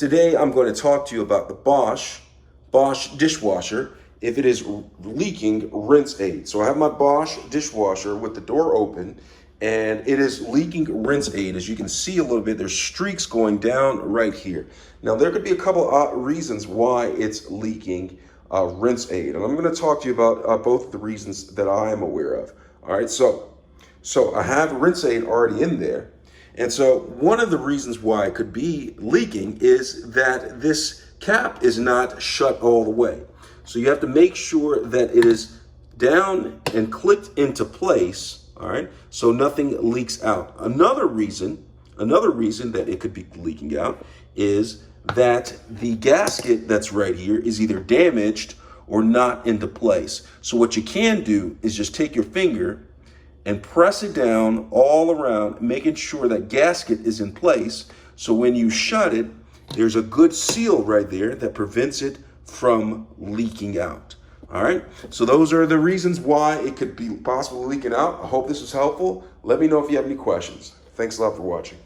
Today I'm going to talk to you about the Bosch dishwasher if it is leaking rinse aid. So I have my Bosch dishwasher with the door open and it is leaking rinse aid. As you can see a little bit, there's streaks going down right here. Now there could be a couple of reasons why it's leaking rinse aid, and I'm going to talk to you about both of the reasons that I am aware of. All right, so I have rinse aid already in there. And so one of the reasons why it could be leaking is that this cap is not shut all the way. So you have to make sure that it is down and clicked into place, all right, so nothing leaks out. Another reason that it could be leaking out is that the gasket that's right here is either damaged or not into place. So what you can do is just take your finger and press it down all around, making sure that gasket is in place. So when you shut it, there's a good seal right there that prevents it from leaking out. All right, so those are the reasons why it could be possibly leaking out. I hope this was helpful. Let me know if you have any questions. Thanks a lot for watching.